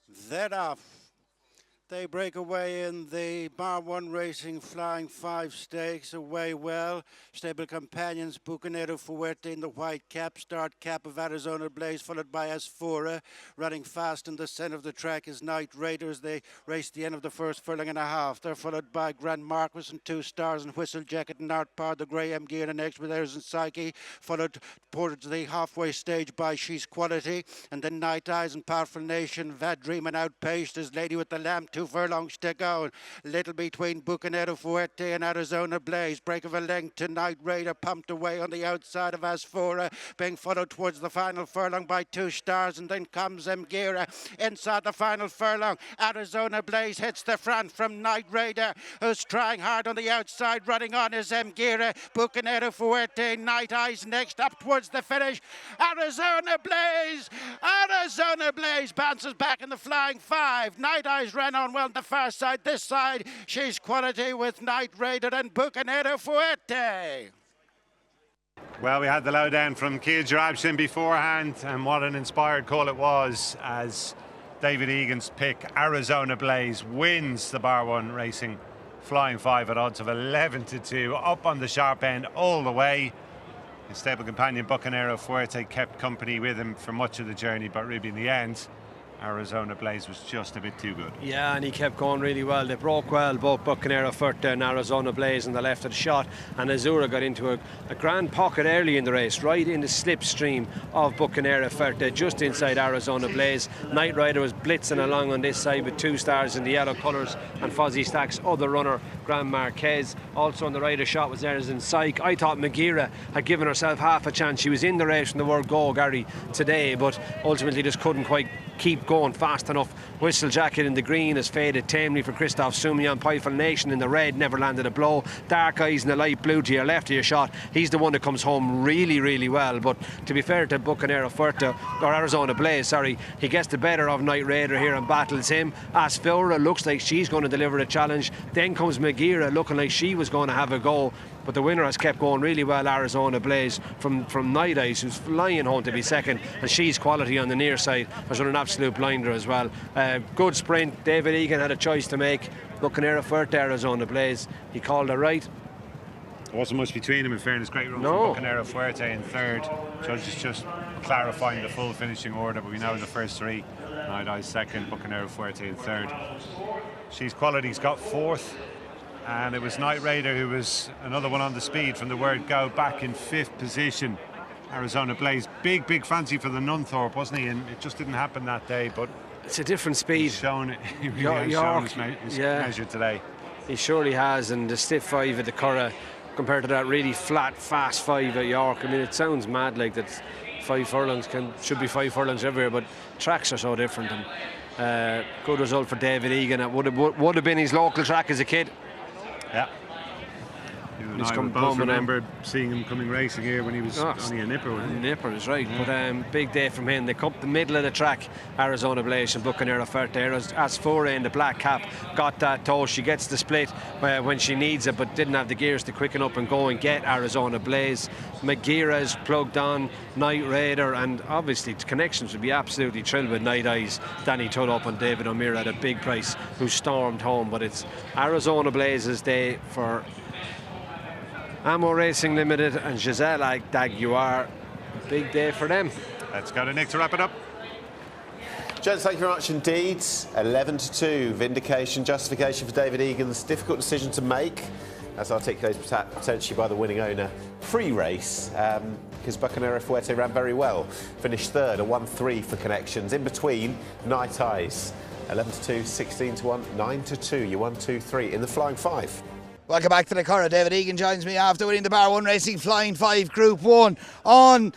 Then off. They break away in the Bar 1 Racing Flying 5 Stakes, away well. Stable companions, Bucanero Fuerte in the white cap, start cap of Arizona Blaze, followed by Asphora. Running fast in the centre of the track is Night Raiders. They race the end of the first furlong and a half. They're followed by Grand Marquis and 2 Stars and Whistle Jacket and Art Power, the Graham Gear and next with Airs and Psyche, followed towards the halfway stage by She's Quality, and then Nighteyes and Powerful Nation. Vad Dream and outpaced is Lady with the Lamb. 2 furlongs to go. Little between Bucanero Fuerte and Arizona Blaze. Break of a length to Night Raider, pumped away on the outside of Asphora, being followed towards the final furlong by 2 Stars, and then comes Mgira inside the final furlong. Arizona Blaze hits the front from Night Raider, who's trying hard on the outside. Running on is Mgira. Bucanero Fuerte, Nighteyes next up towards the finish. Arizona Blaze bounces back in the Flying 5. Nighteyes ran on well on the far side. This side, She's Quality with Night Raider and Bucanero Fuerte. Well, we had the lowdown from Keil Jarabshin beforehand, and what an inspired call it was, as David Egan's pick, Arizona Blaze, wins the Bar 1 Racing Flying 5 at odds of 11-2, up on the sharp end all the way. His stable companion Bucanero Fuerte kept company with him for much of the journey, but really in the end, Arizona Blaze was just a bit too good. Yeah, and he kept going really well. They broke well, both Bucanero Fuerte and Arizona Blaze, on the left of the shot, and Azura got into a grand pocket early in the race, right in the slipstream of Bucanero Fuerte, just inside Arizona Blaze. Night Rider was blitzing along on this side with 2 Stars in the yellow colours, and Fozzie Stack's other runner, Grand Marquez. Also on the right of shot was Airs and Psyche. I thought Mgira had given herself half a chance. She was in the race from the word go, Gary, today, but ultimately just couldn't quite keep going fast enough. Whistle Jacket in the green has faded tamely for Christophe Soumillon. Powerful Nation in the red never landed a blow. Dark Eyes in the light blue to your left of your shot. He's the one that comes home really, really well. But to be fair to Bucanero Fuerte, or Arizona Blaze, sorry, he gets the better of Night Raider here and battles him. Asphora looks like she's going to deliver a challenge. Then comes Mgira looking like she was going to have a go. But the winner has kept going really well, Arizona Blaze, from Nighteyes, who's flying home to be second, and She's Quality on the near side has run an absolute blinder as well. Good sprint. David Egan had a choice to make. Bucanero Fuerte, Arizona Blaze, he called it right. There wasn't much between them, in fairness. Great run from Bucanero Fuerte in third. Judges just clarifying the full finishing order, but we know the first 3. Nighteyes second, Bucanero Fuerte in third. She's Quality's got fourth. And it was Night Raider who was another one on the speed from the word go, back in 5th position. Arizona Blaze, big fancy for the Nunthorpe, wasn't he? And it just didn't happen that day, but it's a different speed. He really has shown his measure today. He surely has, and the stiff 5 at the Curragh compared to that really flat, fast 5 at York. I mean, it sounds mad like that 5 furlongs should be 5 furlongs everywhere, but tracks are so different. And good result for David Egan. It would have been his local track as a kid. Yeah. You and I both remember seeing him coming racing here when he was only a nipper. Nipper is right, yeah. But big day from him. They come the middle of the track, Arizona Blaze and Bucanero Fuerte. Asphora in the black cap got that toe. She gets the split when she needs it, but didn't have the gears to quicken up and go and get Arizona Blaze. Mgira plugged on, Night Raider, and obviously the connections would be absolutely thrilled with Nighteyes. Danny Tudhope and David O'Meara at a big price, who stormed home. But it's Arizona Blaze's day for Amo Racing Limited and Giselle Daguerre. Big day for them. Let's go to Nick to wrap it up. Gents, thank you very much indeed. 11-2, vindication, justification for David Egan's difficult decision to make, as articulated potentially by the winning owner pre-race, because Bucanero Fuerte ran very well. Finished third, a 1-3 for connections. In between, Nighteyes, 11-2, 16-1, 9-2. You 1-2-3 in the Flying 5. Welcome back to the Curragh. David Egan joins me after winning the Bar 1 Racing Flying 5 Group 1 on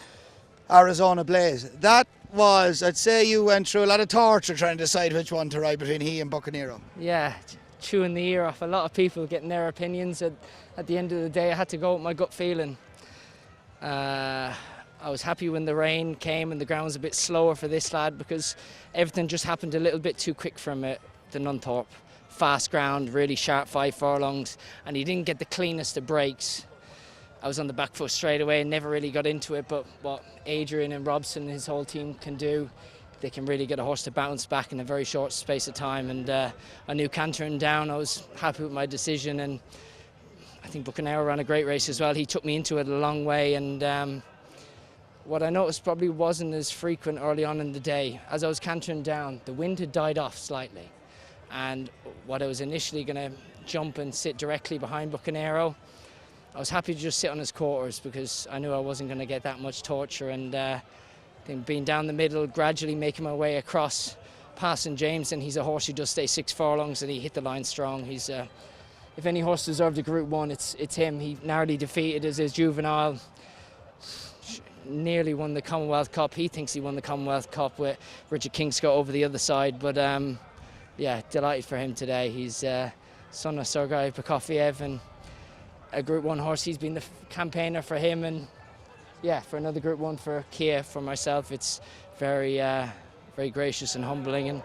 Arizona Blaze. That was, I'd say you went through a lot of torture trying to decide which one to ride between he and Bucanero. Yeah, chewing the ear off a lot of people, getting their opinions. At the end of the day, I had to go with my gut feeling. I was happy when the rain came and the ground was a bit slower for this lad, because everything just happened a little bit too quick for him at the Nunthorpe. Fast ground, really sharp 5 furlongs, and he didn't get the cleanest of breaks. I was on the back foot straight away and never really got into it, but what Adrian and Robson and his whole team can do, they can really get a horse to bounce back in a very short space of time. And I knew cantering down, I was happy with my decision, and I think Bucanero ran a great race as well. He took me into it a long way, and what I noticed probably wasn't as frequent early on in the day. As I was cantering down, the wind had died off slightly, and what I was initially going to jump and sit directly behind Bucanero, I was happy to just sit on his quarters because I knew I wasn't going to get that much torture, and then being down the middle, gradually making my way across, passing James, and he's a horse who does stay 6 furlongs, and he hit the line strong. He's if any horse deserved a Group 1, it's him. He narrowly defeated as his juvenile, nearly won the Commonwealth Cup. He thinks he won the Commonwealth Cup with Richard Kingscott over the other side, but yeah, delighted for him today. He's son of Sergei Prokofiev and a Group 1 horse. He's been the campaigner for him, and yeah, for another Group 1 for Kia, for myself, it's very very gracious and humbling, and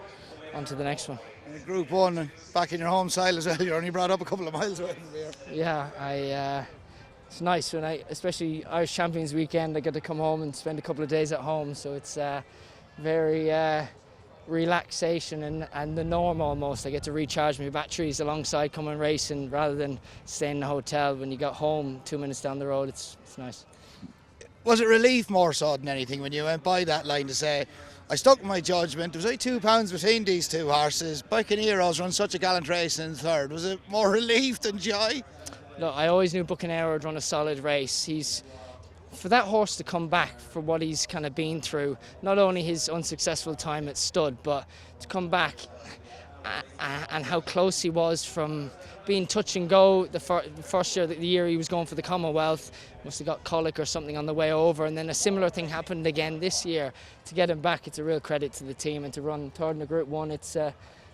on to the next one. Group 1 and back in your home style as well. You're only brought up a couple of miles away from here. Yeah, it's nice when especially Irish Champions weekend, I get to come home and spend a couple of days at home, so it's very relaxation and the norm almost. I get to recharge my batteries alongside coming racing rather than staying in a hotel. When you got home 2 minutes down the road, it's nice. Was it relief more so than anything when you went by that line to say, I stuck with my judgment, there was only £2 between these two horses, Bucanero's run such a gallant race in third? Was it more relief than joy? Look, I always knew Bucanero would run a solid race. For that horse to come back for what he's kind of been through, not only his unsuccessful time at stud, but to come back and how close he was from being touch and go the first year, the year he was going for the Commonwealth, must have got colic or something on the way over, and then a similar thing happened again this year. To get him back, it's a real credit to the team, and to run third in the Group 1, it's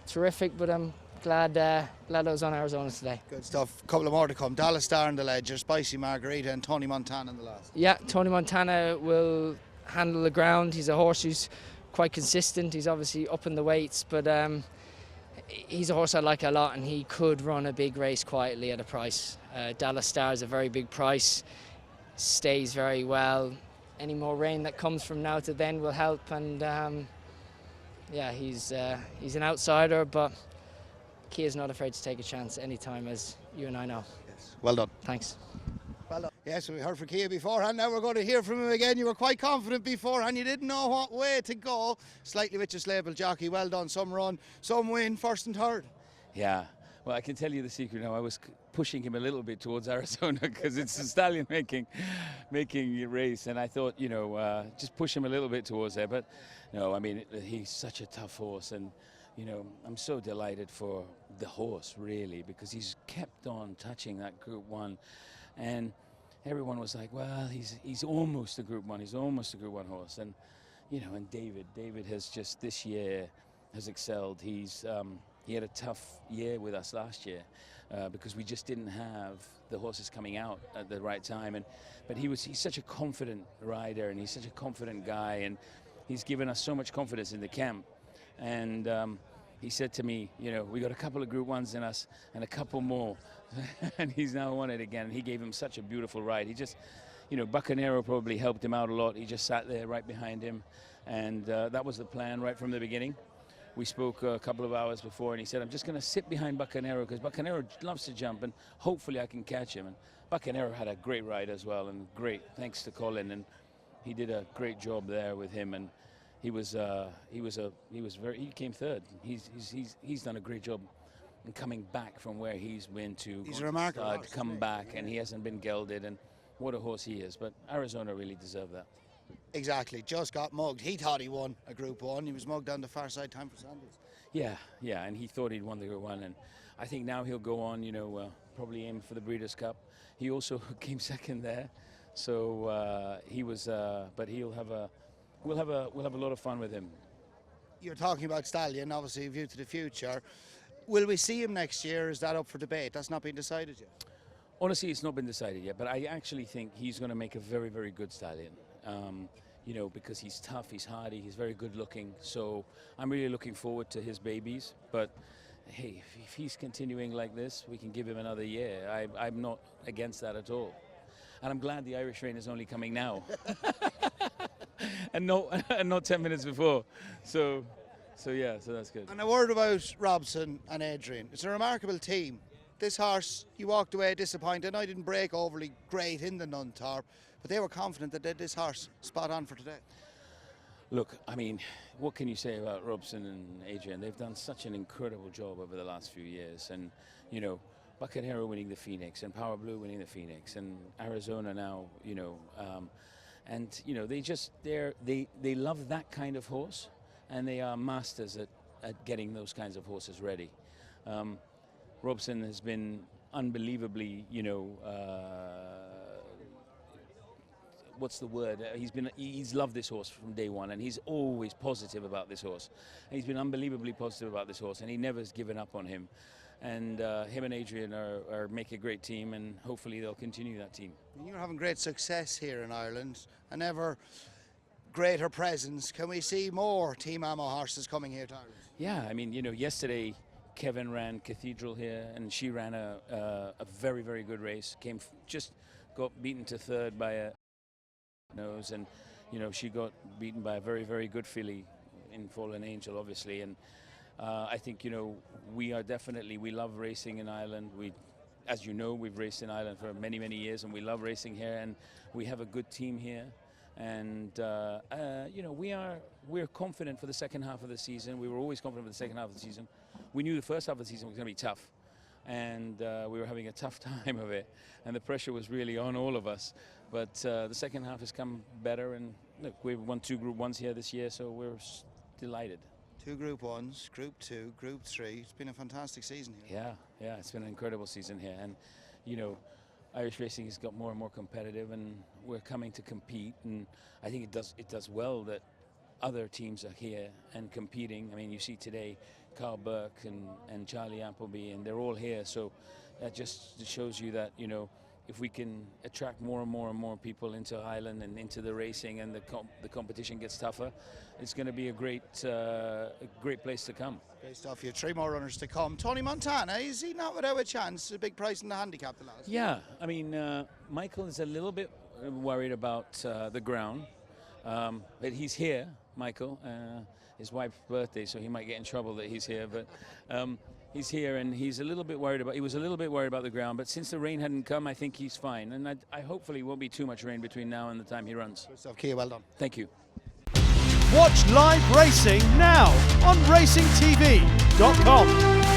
terrific, but I'm glad I was on Arizona today. Good stuff. A couple of more to come. Dallas Star in the ledger, Spicy Margarita and Tony Montana in the last. Yeah, Tony Montana will handle the ground. He's a horse who's quite consistent. He's obviously up in the weights, but he's a horse I like a lot, and he could run a big race quietly at a price. Dallas Star is a very big price, stays very well. Any more rain that comes from now to then will help, and yeah, he's an outsider, but Kia's not afraid to take a chance anytime, as you and I know. Yes. Well done. Thanks. Well done. Yes, we heard from Kia beforehand. Now we're going to hear from him again. You were quite confident beforehand. You didn't know what way to go. Slightly with your label, Jockey. Well done. Some run, some win, first and third. Yeah. Well, I can tell you the secret now. I was pushing him a little bit towards Arizona because it's a stallion making a race, and I thought, just push him a little bit towards there. But no, I mean, he's such a tough horse, and I'm so delighted for the horse, really, because he's kept on touching that Group 1, and everyone was like, well, he's almost a Group 1, he's almost a Group 1 horse, and and David has just this year has excelled. He had a tough year with us last year because we just didn't have the horses coming out at the right time, but he's such a confident rider, and he's such a confident guy, and he's given us so much confidence in the camp. And he said to me, we got a couple of Group 1s in us and a couple more. And he's now won it again. He gave him such a beautiful ride. He just, Bucanero probably helped him out a lot. He just sat there right behind him. And that was the plan right from the beginning. We spoke a couple of hours before, and he said, I'm just going to sit behind Bucanero because Bucanero loves to jump, and hopefully I can catch him. And Bucanero had a great ride as well, and thanks to Colin. And he did a great job there with him. And he came third. He's done a great job in coming back from where he's been to. He's remarkable. To come back, and he hasn't been gelded, and what a horse he is. But Arizona really deserved that. Exactly. Just got mugged. He thought he won a Group 1. He was mugged on the far side, time for Sanders. Yeah, and he thought he'd won the Group 1, and I think now he'll go on. Probably aim for the Breeders' Cup. He also came second there, so he was. But he'll have a. We'll have a lot of fun with him. You're talking about Stallion, obviously, view to the future. Will we see him next year? Is that up for debate? That's not been decided yet. Honestly, it's not been decided yet, but I actually think he's going to make a very, very good stallion. Because he's tough, he's hardy, he's very good looking. So I'm really looking forward to his babies. But hey, if he's continuing like this, we can give him another year. I'm not against that at all. And I'm glad the Irish rain is only coming now. and not 10 minutes before. So yeah, so that's good. And a word about Robson and Adrian. It's a remarkable team. This horse, you walked away disappointed. I didn't break overly great in the Nunthorpe, but they were confident that they had this horse spot on for today. Look, I mean, what can you say about Robson and Adrian? They've done such an incredible job over the last few years. And, you know, Bucanero winning the Phoenix and Power Blue winning the Phoenix and Arizona now, you know. And, you know, they love that kind of horse, and they are masters at getting those kinds of horses ready. Robson has been unbelievably, you know, what's the word? He's loved this horse from day one, and he's always positive about this horse. And he's been unbelievably positive about this horse, and he never has given up on him. And him and Adrian are make a great team, and hopefully they'll continue that team. You're having great success here in Ireland, an ever greater presence. Can we see more Team Amo horses coming here to Ireland? Yeah, I mean, you know, yesterday Kevin ran Cathedral here, and she ran a very, very good race. Just got beaten to third by a nose, and you know, she got beaten by a very, very good filly in Fallen Angel, obviously. And I think, you know, we love racing in Ireland. As you know, we've raced in Ireland for many, many years, and we love racing here, and we have a good team here. And you know, we're confident for the second half of the season. We were always confident for the second half of the season. We knew the first half of the season was going to be tough, and we were having a tough time of it, and the pressure was really on all of us. But the second half has come better, and look, we've won 2 Group 1s here this year, so we're delighted. 2 Group 1s, Group 2, Group 3. It's been a fantastic season here. Yeah, it's been an incredible season here, and you know, Irish racing has got more and more competitive, and we're coming to compete, and I think it does well that other teams are here and competing. I mean, you see today Carl Burke and Charlie Appleby, and they're all here, so that just shows you that, you know, if we can attract more and more people into Ireland and into the racing, and the competition gets tougher, it's going to be a great place to come. Great stuff. You have 3 more runners to come. Tony Montana, is he not without a chance? A big price in the handicap the last. Yeah, I mean, Michael is a little bit worried about the ground, but he's here, Michael. His wife's birthday, so he might get in trouble that he's here, but he's here, and he was a little bit worried about the ground, but since the rain hadn't come, I think he's fine, and I hopefully won't be too much rain between now and the time he runs. Good stuff, Kia, well done. Thank you. Watch live racing now on racingtv.com.